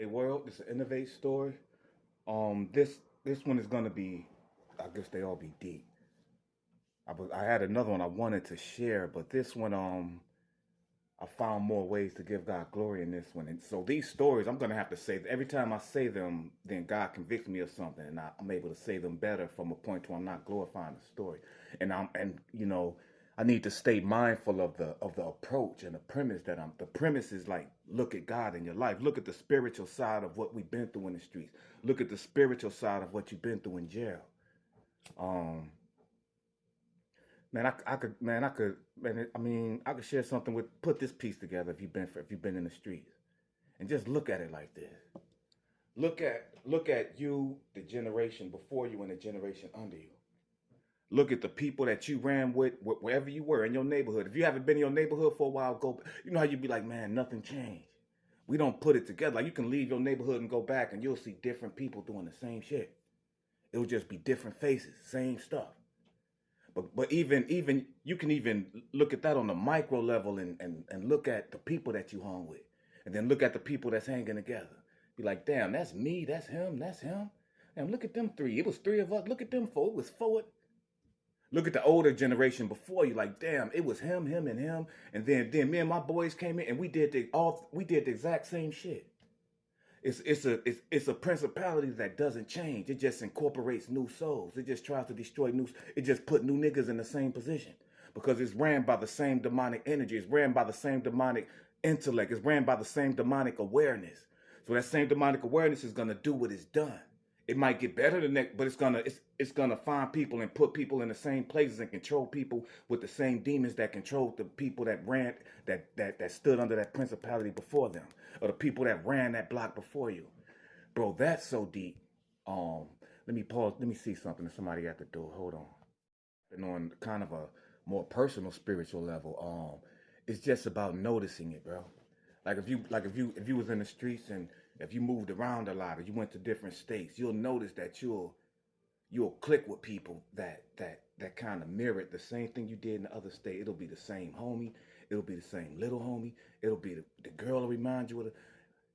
Hey world, this is an N.O.vate story. This one is gonna be, I guess they all be deep. I had another one I wanted to share, but this one I found more ways to give God glory in this one. And so these stories I'm gonna have to say every time I say them, then God convicts me of something, and I'm able to say them better from a point where I'm not glorifying the story. And I need to stay mindful of the approach and the premise that I'm. The premise is like, look at God in your life. Look at the spiritual side of what we've been through in the streets. Look at the spiritual side of what you've been through in jail. Um, I could share something with put this piece together if you've been in the streets and just look at it like this. Look at you, the generation before you and the generation under you. Look at the people that you ran with wherever you were in your neighborhood. If you haven't been in your neighborhood for a while, go. You know how you'd be like, man, nothing changed. We don't put it together. Like you can leave your neighborhood and go back, and you'll see different people doing the same shit. It'll just be different faces, same stuff. But even you can even look at that on the micro level and look at the people that you hung with, and then look at the people that's hanging together. Be like, damn, that's me, that's him, that's him. Damn, look at them three. It was three of us. Look at them four. It was four. Look at the older generation before you, like, damn, it was him, and him, and then me and my boys came in and we did the exact same shit. It's a principality that doesn't change. It just incorporates new souls. It just tries to destroy new. It just put new niggas in the same position because it's ran by the same demonic energy. It's ran by the same demonic intellect. It's ran by the same demonic awareness. So that same demonic awareness is gonna do what it's done. It might get better than that, but it's gonna find people and put people in the same places and control people with the same demons that controlled the people that ran that stood under that principality before them, or the people that ran that block before you. Bro, that's so deep. Um, Let me pause. Let me see something. There's somebody at the door. Hold on. And on kind of a more personal spiritual level, it's just about noticing it, bro. Like if you was in the streets and if you moved around a lot or you went to different states, you'll notice that you'll click with people that kind of mirrored the same thing you did in the other state. It'll be the same homie. It'll be the same little homie. It'll be the girl will remind you of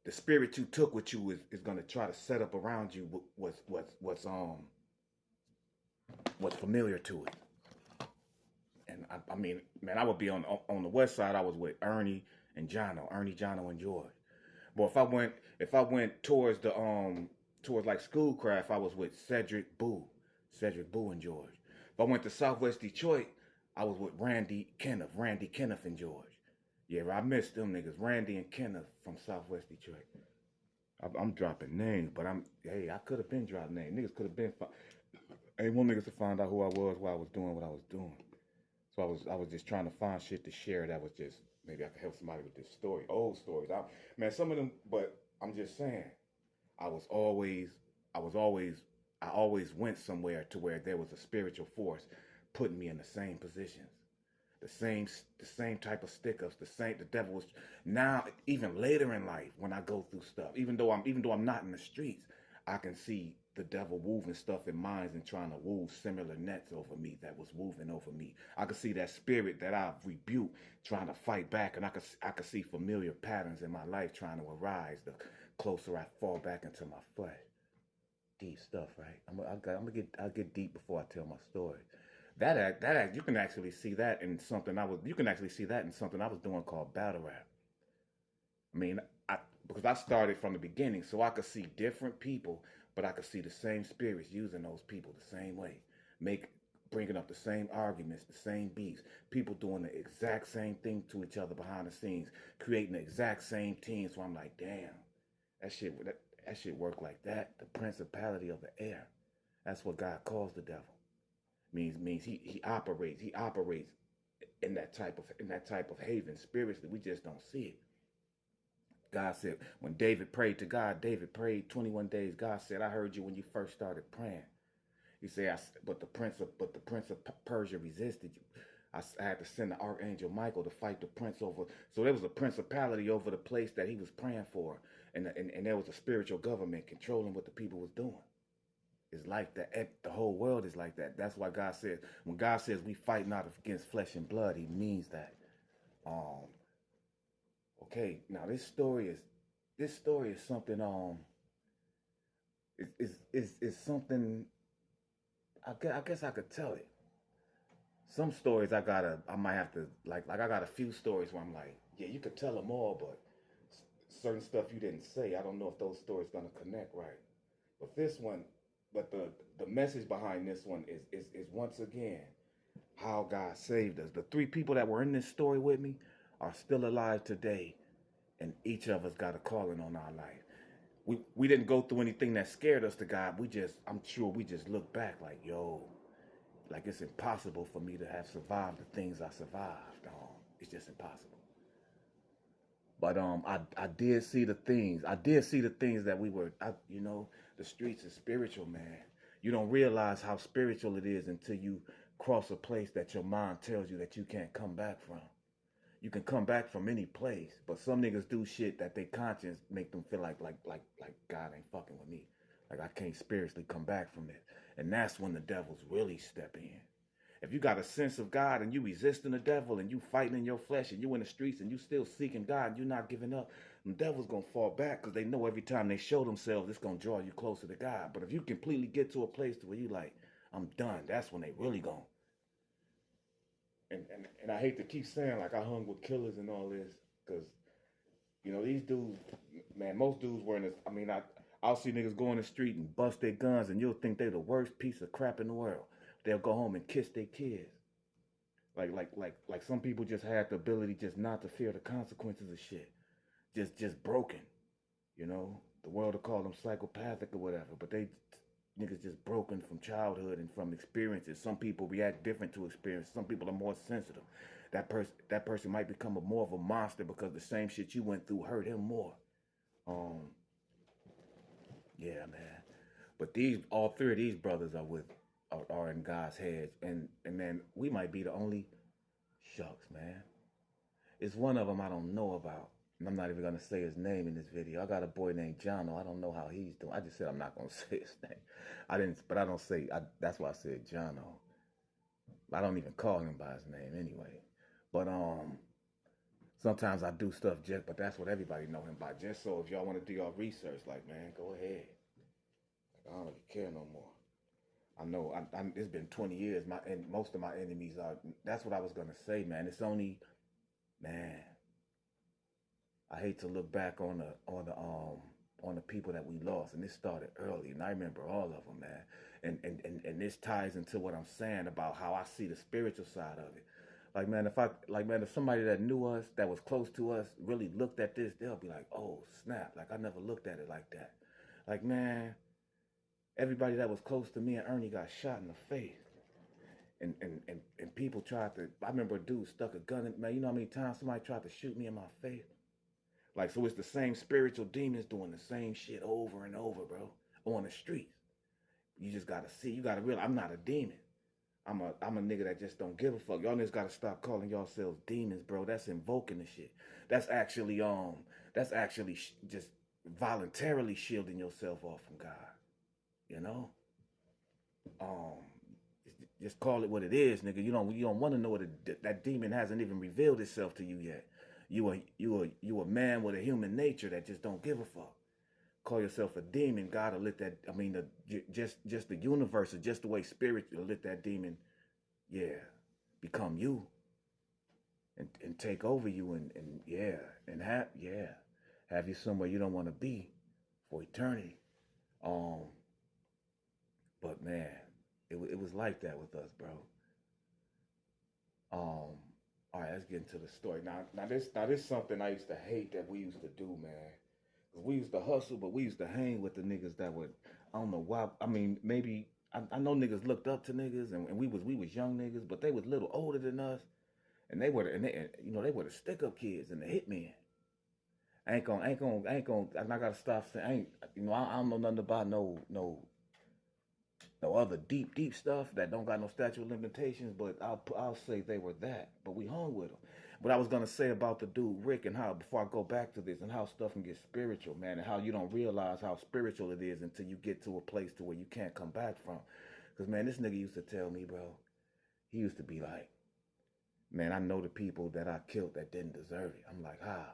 the spirit you took with you is gonna try to set up around you what's familiar to it. And I mean, man, I would be on the west side. I was with Ernie, Jono, and George. But if I went towards like Schoolcraft, I was with Cedric Boo and George. If I went to Southwest Detroit, I was with Randy Kenneth and George. Yeah, I missed them niggas, Randy and Kenneth from Southwest Detroit. I'm dropping names, but I could have been dropping names. Niggas could have been. Hey, one niggas to find out who I was while I was doing what I was doing. So I was just trying to find shit to share that was just maybe I could help somebody with this story, old stories. Man, some of them, but I'm just saying, I was always, I was always, I always went somewhere to where there was a spiritual force putting me in the same positions, the same type of stick ups, the devil was now even later in life when I go through stuff, even though I'm not in the streets, I can see the devil woven stuff in minds and trying to wove similar nets over me that was woven over me. I could see that spirit that I've rebuked trying to fight back, and I could see familiar patterns in my life trying to arise the closer I fall back into my flesh. Deep stuff, right? I'll get deep before I tell my story. You can actually see that in something I was doing called battle rap. I mean, because I started from the beginning, so I could see different people, but I could see the same spirits using those people the same way, make bringing up the same arguments, the same beats, people doing the exact same thing to each other behind the scenes, creating the exact same team. So I'm like, damn, that shit work like that. The principality of the air. That's what God calls the devil. Means he operates in that type of haven spiritually. We just don't see it. God said, when David prayed to God, David prayed 21 days. God said, I heard you when you first started praying. He said, but the prince of Persia resisted you. I had to send the archangel Michael to fight the prince over. So there was a principality over the place that he was praying for, and there was a spiritual government controlling what the people was doing. It's like that. The whole world is like that. That's why God says, when God says we fight not against flesh and blood, He means that. Um, okay, now this story is this story is something is something I guess I could tell it. Some stories I might have to like I got a few stories where I'm like, yeah, you could tell them all, but certain stuff you didn't say, I don't know if those stories gonna connect right. But this one, but the message behind this one is once again how God saved us. The three people that were in this story with me are still alive today, and each of us got a calling on our life. We didn't go through anything that scared us to God. I'm sure we just look back like, yo, like it's impossible for me to have survived the things I survived. It's just impossible. But I did see the things. I did see the things that the streets is spiritual, man. You don't realize how spiritual it is until you cross a place that your mind tells you that you can't come back from. You can come back from any place, but some niggas do shit that they conscience make them feel like God ain't fucking with me. Like I can't spiritually come back from it. And that's when the devils really step in. If you got a sense of God and you resisting the devil and you fighting in your flesh and you in the streets and you still seeking God and you not giving up, the devil's going to fall back because they know every time they show themselves, it's going to draw you closer to God. But if you completely get to a place where you like, I'm done, that's when they really going. And I hate to keep saying like I hung with killers and all this because, these dudes, man, most dudes were in this. I'll see niggas go in the street and bust their guns and you'll think they're the worst piece of crap in the world. They'll go home and kiss their kids. Like some people just had the ability just not to fear the consequences of shit. Just broken. The world will call them psychopathic or whatever, but they niggas just broken from childhood and from experiences. Some people react different to experiences. Some people are more sensitive. That person might become more of a monster because the same shit you went through hurt him more. Yeah, man. But all three of these brothers are in God's heads, and man, we might be the only shucks, man. It's one of them I don't know about, and I'm not even gonna say his name in this video. I got a boy named Jono. I don't know how he's doing. I just said I'm not gonna say his name. I didn't, but I don't say. That's why I said Jono. I don't even call him by his name anyway. But sometimes I do stuff but that's what everybody know him by. Just so if y'all want to do your research, like man, go ahead. I don't really care no more. I know it's been 20 years. And most of my enemies are. That's what I was gonna say, man. It's only, man. I hate to look back on the people that we lost, and this started early, and I remember all of them, man. And this ties into what I'm saying about how I see the spiritual side of it. Like man, if somebody that knew us, that was close to us, really looked at this, they'll be like, oh snap! Like I never looked at it like that. Like man. Everybody that was close to me and Ernie got shot in the face. And people tried to, I remember a dude stuck a gun in, man, you know how many times somebody tried to shoot me in my face? Like, so it's the same spiritual demons doing the same shit over and over, bro, on the streets. You just gotta see, you gotta realize I'm not a demon. I'm a nigga that just don't give a fuck. Y'all niggas gotta stop calling yourselves demons, bro. That's invoking the shit. That's actually just voluntarily shielding yourself off from God. You know, just call it what it is, nigga. You don't want to know that demon hasn't even revealed itself to you yet. You a man with a human nature that just don't give a fuck. Call yourself a demon. God will let that. I mean, just the universe, or just the way spirit will let that demon, yeah, become you, and take over you, and have you somewhere you don't want to be for eternity. But man, it was like that with us, bro. All right, let's get into the story. Now this something I used to hate that we used to do, man. Cause we used to hustle, but we used to hang with the niggas that would, I don't know why. I mean, maybe I know niggas looked up to niggas, and we was young niggas, but they was a little older than us, and they were the stick up kids and the hitmen. I ain't gonna. I gotta stop saying. I don't know nothing about no other deep stuff that don't got no statute of limitations, but I'll say they were that. But we hung with them. What I was gonna say about the dude Rick, and how, before I go back to this, and how stuff can get spiritual, man, and how you don't realize how spiritual it is until you get to a place to where you can't come back from. Because man, this nigga used to tell me, bro, he used to be like, man, I know the people that I killed that didn't deserve it. I'm like, how?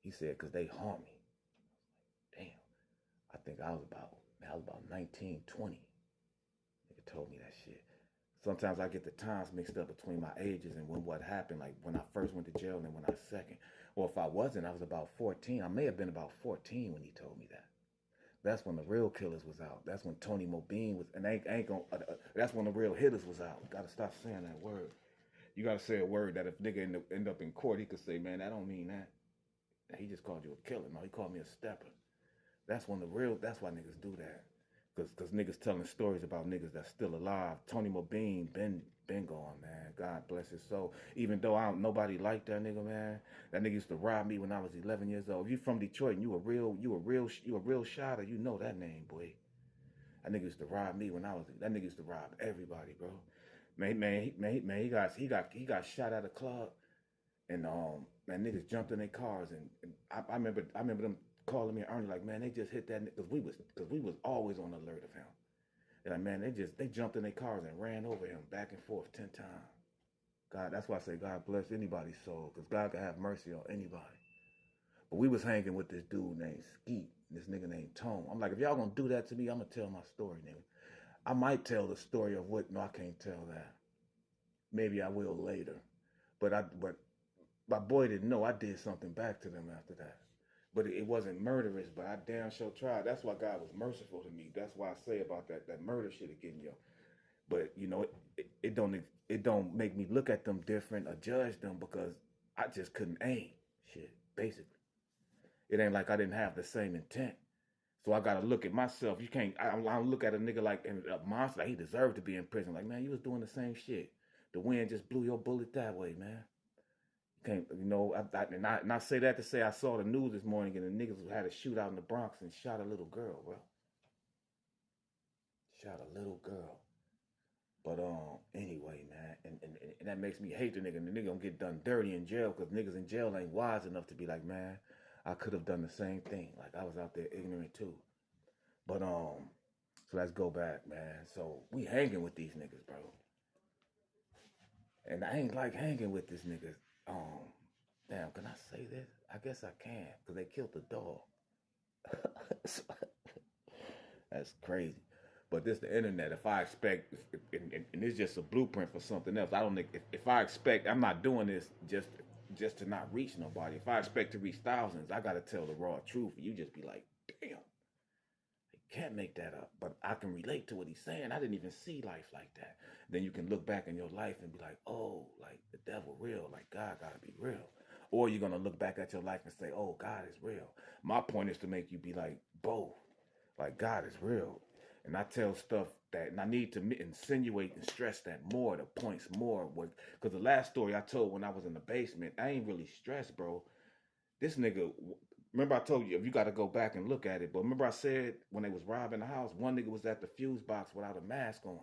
He said, because they harm me. think I was about 19, 20. Nigga told me that shit. Sometimes I get the times mixed up between my ages and what happened, like when I first went to jail and then when I second. Or if I wasn't, I was about 14. I may have been about 14 when he told me that. That's when the real killers was out. That's when Tony Mobine was, and ain't gonna. That's when the real hitters was out. Gotta stop saying that word. You gotta say a word that if nigga end up in court, he could say, man, I don't mean that. He just called you a killer. No, he called me a stepper. That's when the real. That's why niggas do that. Cause niggas telling stories about niggas that's still alive. Tony Mobine been gone, man. God bless his soul. Even though nobody liked that nigga, man. That nigga used to rob me when I was 11 years old. If you from Detroit and you a real shotter, you know that name, boy. That nigga used to rob me when that nigga used to rob everybody, bro. He got shot at a club, and man, niggas jumped in their cars, and I remember them calling me and Ernie like, man, they just hit that nigga, cause we was always on alert of him. And like, man, they jumped in their cars and ran over him back and forth 10 times. God, that's why I say God bless anybody's soul, cause God can have mercy on anybody. But we was hanging with this dude named Skeet, this nigga named Tone. I'm like, if y'all gonna do that to me, I'm gonna tell my story, nigga. I might tell the story of what. No, I can't tell that. Maybe I will later. But my boy didn't know I did something back to them after that. But it wasn't murderous, but I damn sure tried. That's why God was merciful to me. That's why I say about that murder shit again, yo. But you know, it don't make me look at them different or judge them because I just couldn't aim. Shit, basically. It ain't like I didn't have the same intent. So I gotta look at myself. You can't. I don't look at a nigga like a monster. Like he deserved to be in prison. Like, man, you was doing the same shit. The wind just blew your bullet that way, man. You can't. You know. And I say that to say I saw the news this morning and the niggas had a shootout in the Bronx and shot a little girl, bro. Shot a little girl. But anyway, man, and that makes me hate the nigga. And the nigga gonna get done dirty in jail because niggas in jail ain't wise enough to be like, man, I could have done the same thing. Like I was out there ignorant too. But so let's go back, man. So we hanging with these niggas, bro. And I ain't like hanging with this niggas. Damn, can I say this? I guess I can, because they killed the dog. That's crazy. But this the internet. If I expect, and it's just a blueprint for something else. I don't think if I expect, I'm not doing this just to not reach nobody. If I expect to reach thousands, I gotta tell the raw truth. You just be like, damn, I can't make that up. But I can relate to what he's saying. I didn't even see life like that. Then you can look back in your life and be like, oh, like the devil real, like God gotta be real. Or you're gonna look back at your life and say, oh, God is real. My point is to make you be like both. Like God is real. And I tell stuff that, and I need to insinuate and stress that more, the points more. Because the last story I told when I was in the basement, I ain't really stressed, bro. This nigga, remember I told you, if you got to go back and look at it, but remember I said when they was robbing the house, one nigga was at the fuse box without a mask on.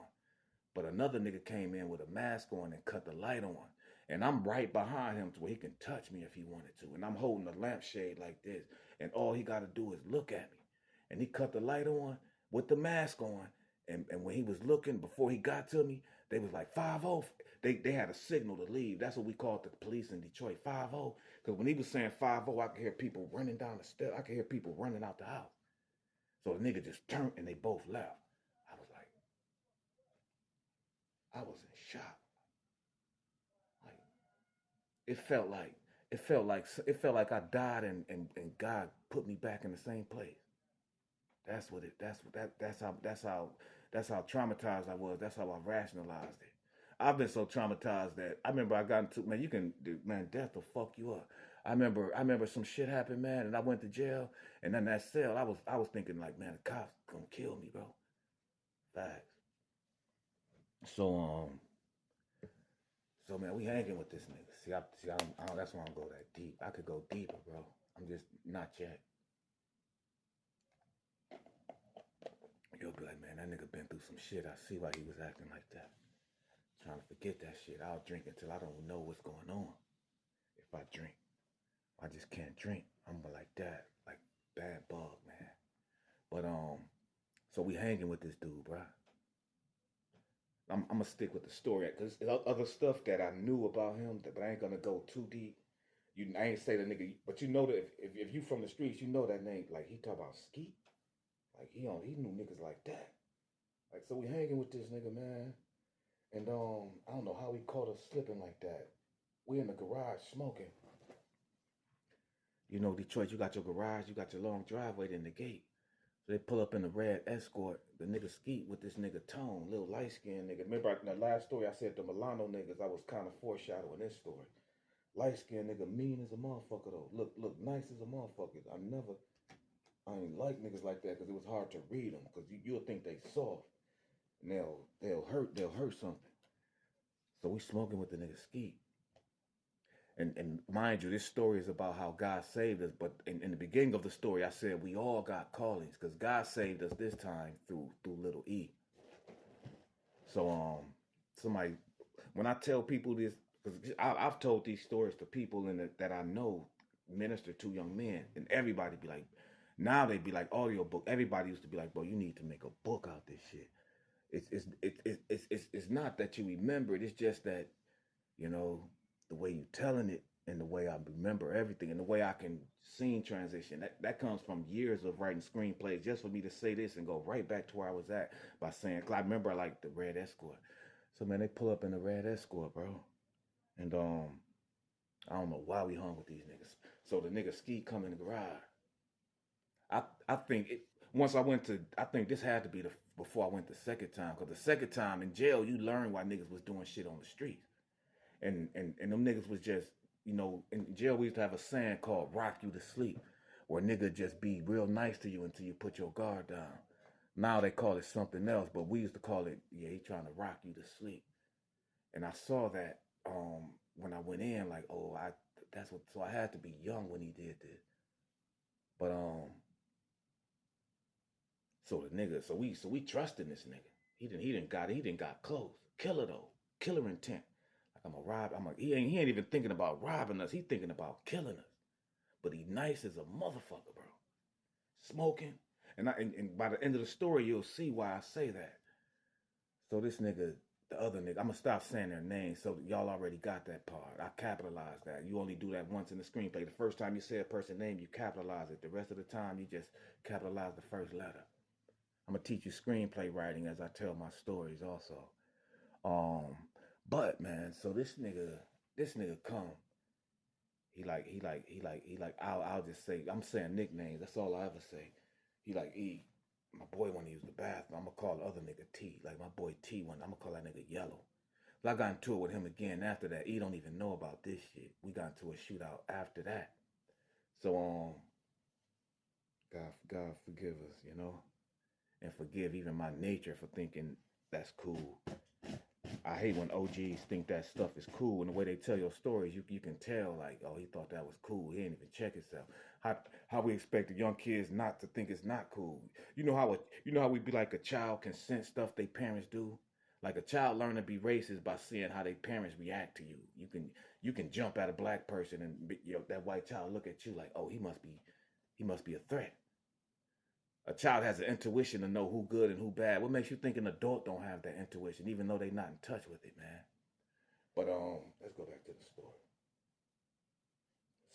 But another nigga came in with a mask on and cut the light on. And I'm right behind him to where he can touch me if he wanted to. And I'm holding a lampshade like this. And all he got to do is look at me. And he cut the light on with the mask on. And when he was looking, before he got to me, they was like 5-0. They had a signal to leave. That's what we called the police in Detroit, 5-0. Because when he was saying 5-0, I could hear people running down the steps. I could hear people running out the house. So the nigga just turned and they both left. I was in shock. Like it felt like I died and God put me back in the same place. That's how traumatized I was. That's how I rationalized it. I've been so traumatized that I remember I got into, man, death will fuck you up. I remember some shit happened, man, and I went to jail, and in that cell, I was thinking like, man, the cops gonna kill me, bro. Facts. So man, we hanging with this nigga. I don't, that's why I don't go that deep. I could go deeper, bro. I'm just not yet. You'll be like, man, that nigga been through some shit. I see why he was acting like that. Trying to forget that shit. I'll drink until I don't know what's going on. If I drink, I just can't drink. I'm like that, like bad bug, man. But so we hanging with this dude, bro. I'm gonna stick with the story because there's other stuff that I knew about him, but I ain't gonna go too deep. I ain't say the nigga, but you know that if you from the streets, you know that name. Like he talk about Skeet. Like he knew niggas like that. Like so we hanging with this nigga, man. And I don't know how he caught us slipping like that. We in the garage smoking. You know, Detroit, you got your garage, you got your long driveway, then the gate. So they pull up in the red Escort. The nigga skeet with this nigga Tone, little light skinned nigga. Remember in the last story I said the Milano niggas, I was kind of foreshadowing this story. Light skinned nigga, mean as a motherfucker though. Look nice as a motherfucker. I ain't like niggas like that because it was hard to read them because you'll think they soft. And they'll hurt something. So we smoking with the nigga Skeet. And mind you, this story is about how God saved us. But in the beginning of the story, I said we all got callings because God saved us this time through little E. So somebody, when I tell people this, because I've told these stories to people that I know minister to young men, and everybody be like, now they be like audio book. Everybody used to be like, bro, you need to make a book out this shit. It's not that you remember it. It's just that, you know, the way you telling it and the way I remember everything and the way I can scene transition. That comes from years of writing screenplays just for me to say this and go right back to where I was at by saying, cause I remember I like the red Escort. So man, they pull up in the red Escort, bro. And I don't know why we hung with these niggas. So the nigga Ski come in the garage. I think it once I think this had to be before I went the second time. Cause the second time in jail, you learn why niggas was doing shit on the streets. And them niggas was just, you know, in jail we used to have a saying called rock you to sleep, where nigga just be real nice to you until you put your guard down. Now they call it something else, but we used to call it, yeah, he trying to rock you to sleep. And I saw that when I went in, like, oh, so I had to be young when he did this. But so the nigga, so we trusted this nigga. He didn't got close. Killer though. Killer intent. Like I'm a rob. He ain't even thinking about robbing us. He thinking about killing us. But he nice as a motherfucker, bro. Smoking. And by the end of the story, you'll see why I say that. So this nigga, the other nigga, I'm gonna stop saying their names so y'all already got that part. I capitalized that. You only do that once in the screenplay. The first time you say a person's name, you capitalize it. The rest of the time, you just capitalize the first letter. I'm gonna teach you screenplay writing as I tell my stories also. Um, but man, so this nigga come. I'll just say, I'm saying nicknames. That's all I ever say. He like, E, my boy want to use the bathroom. I'm gonna call the other nigga T. Like my boy T one. I'm gonna call that nigga Yellow. But I got into it with him again after that. E don't even know about this shit. We got into a shootout after that. So God forgive us, you know, and forgive even my nature for thinking that's cool. I hate when OGs think that stuff is cool, and the way they tell your stories, you can tell like, oh, he thought that was cool. He ain't even check himself. How we expect the young kids not to think it's not cool? You know how we be like a child can sense stuff they parents do. Like a child learn to be racist by seeing how their parents react to you. You can jump at a black person and that white child look at you like, oh, he must be a threat. A child has an intuition to know who good and who bad. What makes you think an adult don't have that intuition, even though they not in touch with it, man? But let's go back to the story.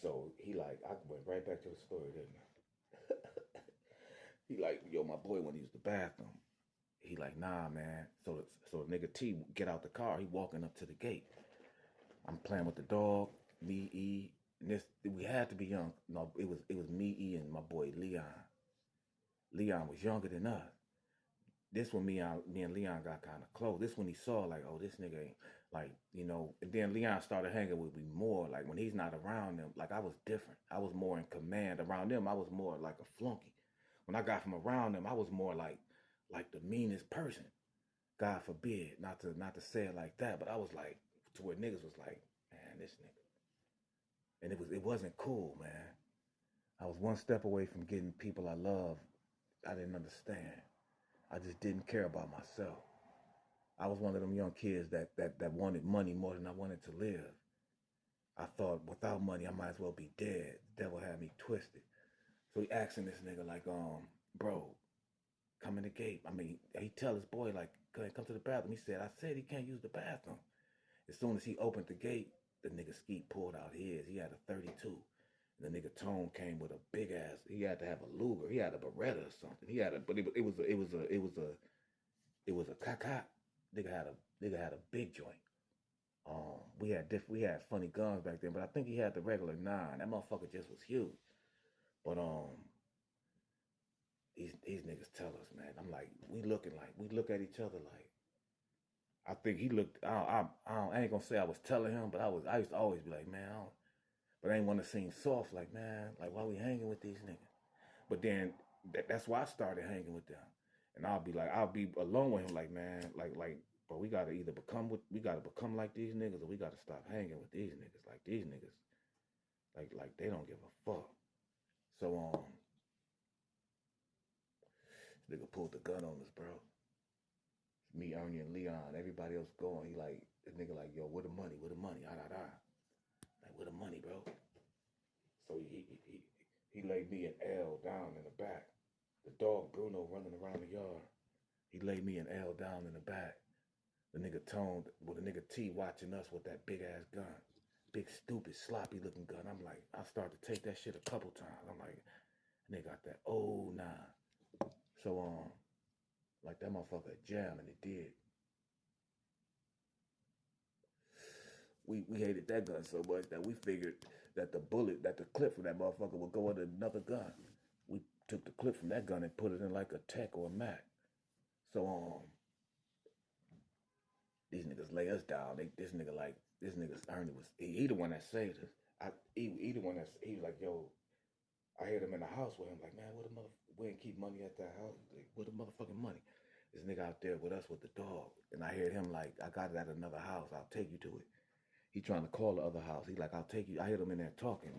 So I went right back to the story, didn't I? He like, yo, my boy want to use the bathroom. He like, nah, man. So the nigga T get out the car. He walking up to the gate. I'm playing with the dog, me, E, and we had to be young. No, it was me, E, and my boy Leon. Leon was younger than us. This when me and Leon got kind of close. This when he saw like, oh, this nigga ain't like, you know. And then Leon started hanging with me more. Like when he's not around them, like I was different. I was more in command. Around them, I was more like a flunky. When I got from around them, I was more like the meanest person. God forbid, not to say it like that, but I was like to where niggas was like, man, this nigga. And it wasn't cool, man. I was one step away from getting people I love. I didn't understand. I just didn't care about myself. I was one of them young kids that wanted money more than I wanted to live. I thought without money I might as well be dead. The devil had me twisted. So he asking this nigga like, bro, come in the gate. I mean, he tell his boy like, go ahead, come to the bathroom. He said, I said he can't use the bathroom. As soon as he opened the gate, the nigga Skeet pulled out his. He had a 32. The nigga Tone came with a big ass. He had to have a Luger. He had a Beretta or something. He had a, but it was a cock. Nigga had a big joint. We had funny guns back then, but I think he had the regular 9. That motherfucker just was huge. But these niggas tell us, man. I'm like, we look at each other like. I think he looked. I ain't gonna say I was telling him, but I used to always be like, man, but I ain't want to seem soft, like, man, like, why we hanging with these niggas? But then that's why I started hanging with them, and I'll be alone with him, like, man, but we gotta become like these niggas, or we gotta stop hanging with these niggas. Like, these niggas, like they don't give a fuck. So this nigga pulled the gun on us, bro. Me, Ernie, and Leon, everybody else going. He like, this nigga like, yo, where the money? Like, where the money, bro? So he laid me and L down in the back. The dog Bruno running around the yard. He laid me and L down in the back. The nigga Tone, with the nigga T watching us with that big ass gun. Big, stupid, sloppy looking gun. I'm like, I started to take that shit a couple times. I'm like, and they got that '09. So like that motherfucker jam, and it did. We hated that gun so much that we figured that the clip from that motherfucker would go into another gun. We took the clip from that gun and put it in like a Tech or a Mac. So these niggas lay us down. This nigga Ernie was he the one that saved us. He the one he was like, yo, I heard him in the house with him, like, man, we ain't keep money at that house. Like, where the motherfucking money? This nigga out there with us with the dog. And I heard him like, I got it at another house. I'll take you to it. He trying to call the other house. He like, I'll take you. I heard him in there talking.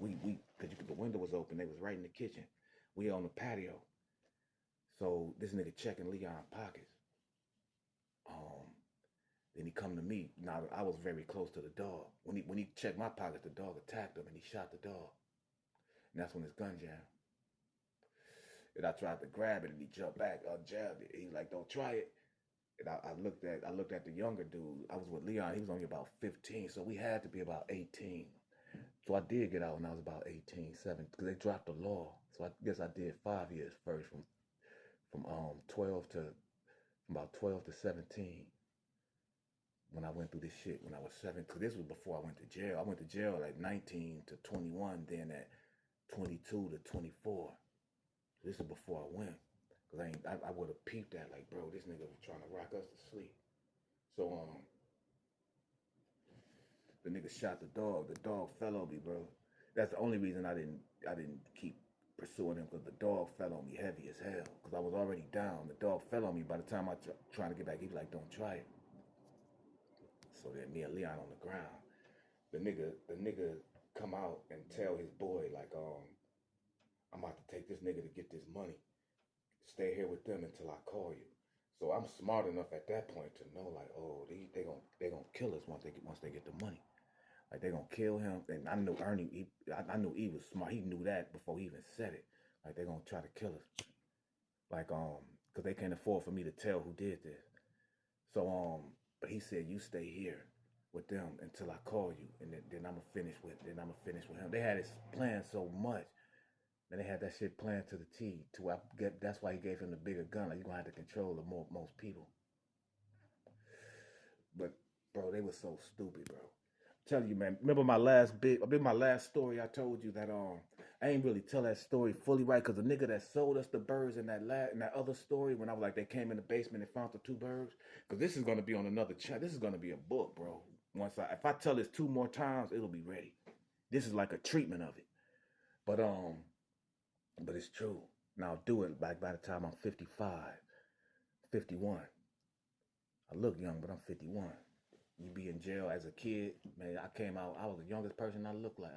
Cause the window was open. They was right in the kitchen. We on the patio. So this nigga checking Leon's pockets. Then he come to me. Now I was very close to the dog. When he checked my pockets, the dog attacked him and he shot the dog. And that's when his gun jammed. And I tried to grab it and he jumped back, jabbed it. He like, don't try it. And I looked at the younger dude. I was with Leon. He was only about 15, so we had to be about 18. So I did get out when I was about 18, 7, because they dropped the law. So I guess I did 5 years first, from about 12 to 17. When I went through this shit, when I was 7, because this was before I went to jail. I went to jail at 19 to 21, then at 22 to 24. This is before I went. Because I would have peeped that, like, bro, this nigga was trying to rock us to sleep. So, the nigga shot the dog. The dog fell on me, bro. That's the only reason I didn't keep pursuing him, because the dog fell on me heavy as hell. Because I was already down. The dog fell on me. By the time I trying to get back, he was like, don't try it. So then me and Leon on the ground. The nigga come out and tell his boy, like, I'm about to take this nigga to get this money. Stay here with them until I call you. So I'm smart enough at that point to know, like, oh, they gonna kill us once they get the money. Like, they gonna kill him. And I knew Ernie. I knew he was smart. He knew that before he even said it. Like, they gonna try to kill us. Like, because they can't afford for me to tell who did this. So but he said, you stay here with them until I call you, and then I'm gonna finish with him. They had his plan so much. Then they had that shit planned to the T. That's why he gave him the bigger gun. Like, you're gonna have to control most people. But bro, they were so stupid, bro. I'm telling you, man. Remember my last story? I told you that I ain't really tell that story fully right, because the nigga that sold us the birds in that other story, when I was like, they came in the basement and found the 2 birds. Because this is gonna be on another channel. This is gonna be a book, bro. If I tell this 2 more times, it'll be ready. This is like a treatment of it. But it's true. Now I'll do it by the time I'm 55, 51. I look young, but I'm 51. You be in jail as a kid, man. I came out. I was the youngest person I looked like.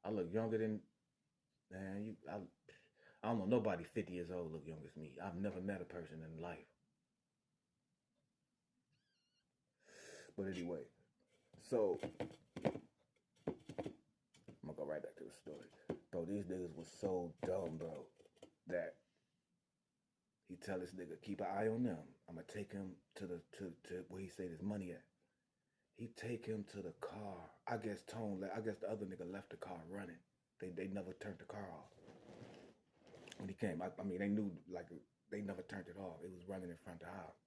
I look younger than, man. I don't know nobody 50 years old look younger than me. I've never met a person in life. But anyway, so I'm gonna go right back to the story. Bro, these niggas was so dumb, bro, that he tell this nigga, keep an eye on them. I'm gonna take him to where he say there's money at. He take him to the car. I guess the other nigga left the car running. They never turned the car off when he came. I mean, they knew like they never turned it off. It was running in front of the house,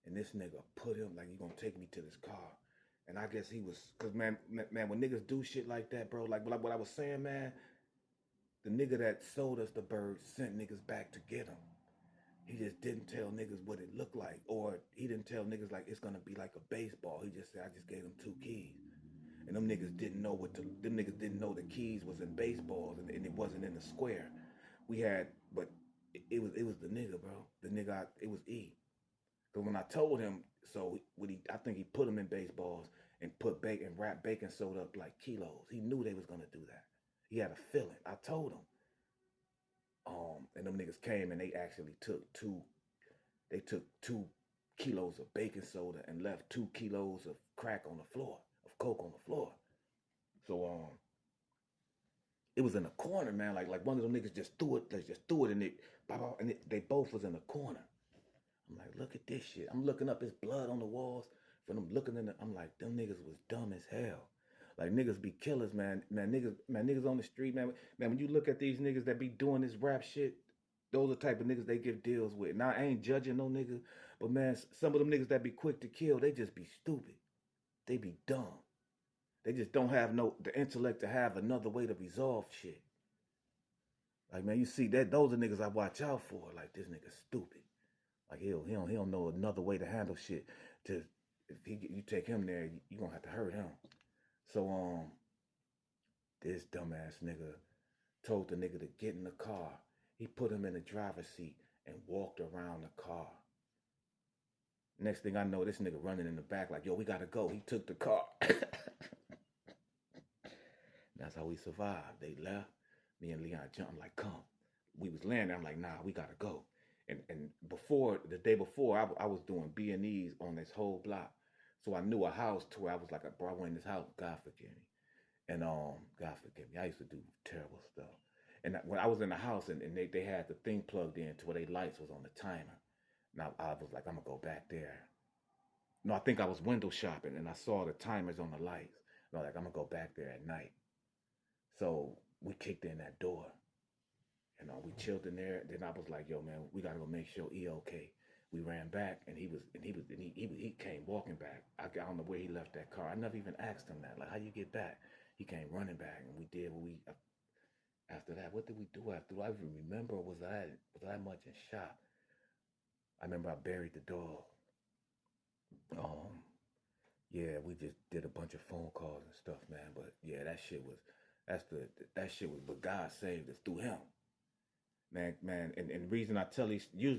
and this nigga put him like, you gonna take me to this car. And I guess he was, cause man, when niggas do shit like that, bro, like what I was saying, man, the nigga that sold us the bird sent niggas back to get him. He just didn't tell niggas what it looked like, or he didn't tell niggas like it's gonna be like a baseball. He just said, I just gave him 2 keys, and them niggas didn't know them niggas didn't know the keys was in baseballs and it wasn't in the square. We had, but it was the nigga, bro. The nigga, it was E. Cause when I told him, so I think he put them in baseballs and wrapped baking soda up like kilos. He knew they was gonna do that. He had a feeling. I told him. And them niggas came and they actually took 2 kilos of baking soda and left 2 kilos of crack on the floor, of coke on the floor. So it was in a corner, man. Like one of them niggas just threw it, and they both was in a corner. I'm like, look at this shit. I'm looking up, his blood on the walls. When I'm looking I'm like, them niggas was dumb as hell. Like, niggas be killers, man. Niggas on the street, man. Man, when you look at these niggas that be doing this rap shit, those are the type of niggas they give deals with. Now, I ain't judging no nigga, but man, some of them niggas that be quick to kill, they just be stupid. They be dumb. They just don't have the intellect to have another way to resolve shit. Like, man, you see that, those are niggas I watch out for. Like, this nigga stupid. Like, he don't know another way to handle shit. If you take him there, you gonna have to hurt him. So this dumbass nigga told the nigga to get in the car. He put him in the driver's seat and walked around the car. Next thing I know, this nigga running in the back like, yo, we gotta go. He took the car. That's how we survived. They left. Me and Leon jumped. I'm like, come. We was landing. I'm like, nah, we gotta go. And the day before, I was doing B&Es on this whole block. So I knew a house to where I was like, bro, I went in this house, God forgive me. And God forgive me, I used to do terrible stuff. And when I was in the house and they had the thing plugged in to where their lights was on the timer. Now I was like, I'm gonna go back there. No, I think I was window shopping and I saw the timers on the lights. And I was like, I'm gonna go back there at night. So we kicked in that door. We chilled in there. Then I was like, yo, man, we gotta go make sure he okay. We ran back and he came walking back. I don't know where he left that car. I never even asked him that. Like, how you get back? He came running back and we did what after that. What did we do after? Do I even remember? Or was I much in shock? I remember I buried the dog. Yeah, we just did a bunch of phone calls and stuff, man. But yeah, that shit was but God saved us through him. Man, and the reason I tell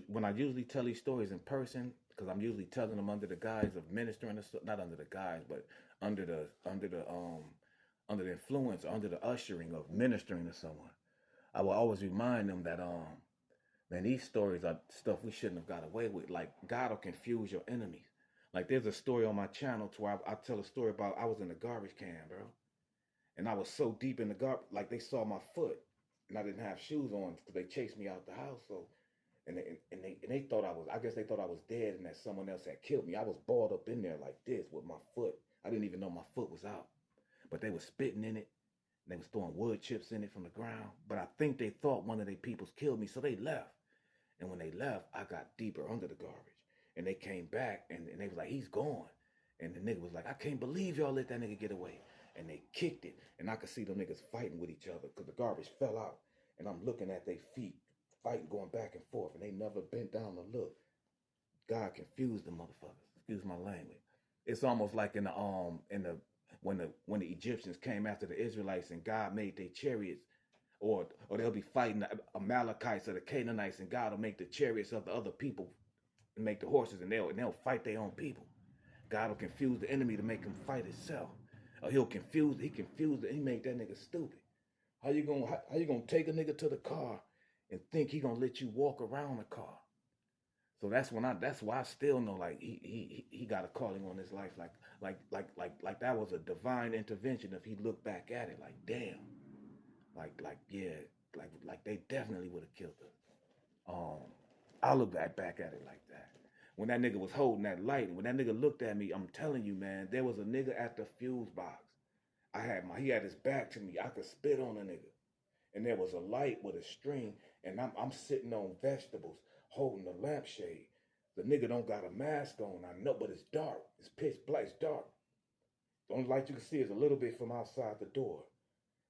when I usually tell these stories in person, because I'm usually telling them under the guise of ministering, not under the guise, but under the influence, under the ushering of ministering to someone. I will always remind them that man, these stories are stuff we shouldn't have got away with. Like, God will confuse your enemies. Like, there's a story on my channel to where I tell a story about I was in a garbage can, bro, and I was so deep in the garbage, like they saw my foot. And I didn't have shoes on because they chased me out the house. So, and they thought I guess they thought I was dead and that someone else had killed me. I was balled up in there like this with my foot. I didn't even know my foot was out. But they were spitting in it. And they was throwing wood chips in it from the ground. But I think they thought one of their peoples killed me. So they left. And when they left, I got deeper under the garbage. And they came back and they was like, he's gone. And the nigga was like, I can't believe y'all let that nigga get away. And they kicked it. And I could see them niggas fighting with each other because the garbage fell out. And I'm looking at their feet, fighting, going back and forth. And they never bent down to look. God confused the motherfuckers. Excuse my language. It's almost like when the Egyptians came after the Israelites and God made their chariots, or they'll be fighting the Amalekites or the Canaanites, and God will make the chariots of the other people and make the horses, and they'll fight their own people. God will confuse the enemy to make him fight itself. Or he confused it, he made that nigga stupid. How you gonna take a nigga to the car and think he gonna let you walk around the car? So that's why I still know, like, he got a calling on his life, like that was a divine intervention. If he looked back at it, like, damn, like they definitely would have killed us. I look back at it like that. When that nigga was holding that light, and when that nigga looked at me, I'm telling you, man, there was a nigga at the fuse box. he had his back to me. I could spit on a nigga. And there was a light with a string, and I'm sitting on vegetables, holding the lampshade. The nigga don't got a mask on, I know, but it's dark. It's pitch black, it's dark. The only light you can see is a little bit from outside the door.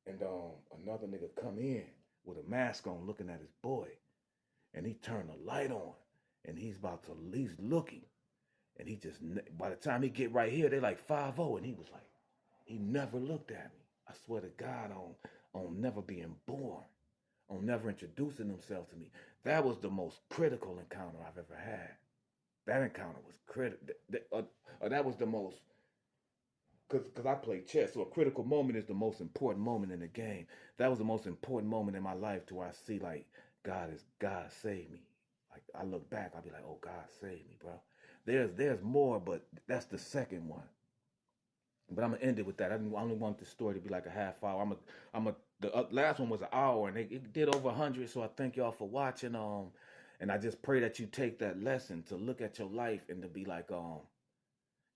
And another nigga come in with a mask on looking at his boy. And he turned the light on. And he's looking. And he just, by the time he get right here, they like 5-0. And he was like, he never looked at me. I swear to God on never being born. On never introducing himself to me. That was the most critical encounter I've ever had. That encounter was critical. That was the most, because I play chess, so a critical moment is the most important moment in the game. That was the most important moment in my life to where I see like God saved me. Like I look back, I'll be like, oh, God saved me, bro. There's more, but that's the second one. But I'm gonna end it with that. I only want the story to be like a half hour. The last one was an hour, and it did over 100. So I thank y'all for watching. And I just pray that you take that lesson to look at your life and to be like, you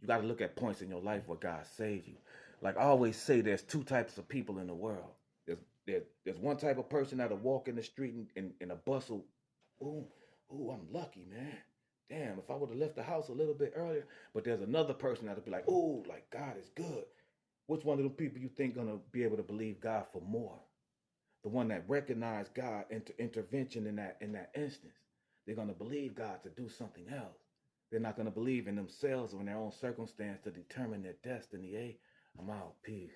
got to look at points in your life where God saved you. Like I always say, there's two types of people in the world. There's one type of person that'll walk in the street and a bus will, ooh, I'm lucky, man. Damn, if I would have left the house a little bit earlier. But there's another person that'll be like, ooh, like God is good. Which one of the people you think gonna be able to believe God for more? The one that recognized God intervention in that instance. They're gonna believe God to do something else. They're not gonna believe in themselves or in their own circumstance to determine their destiny. I'm out. Peace.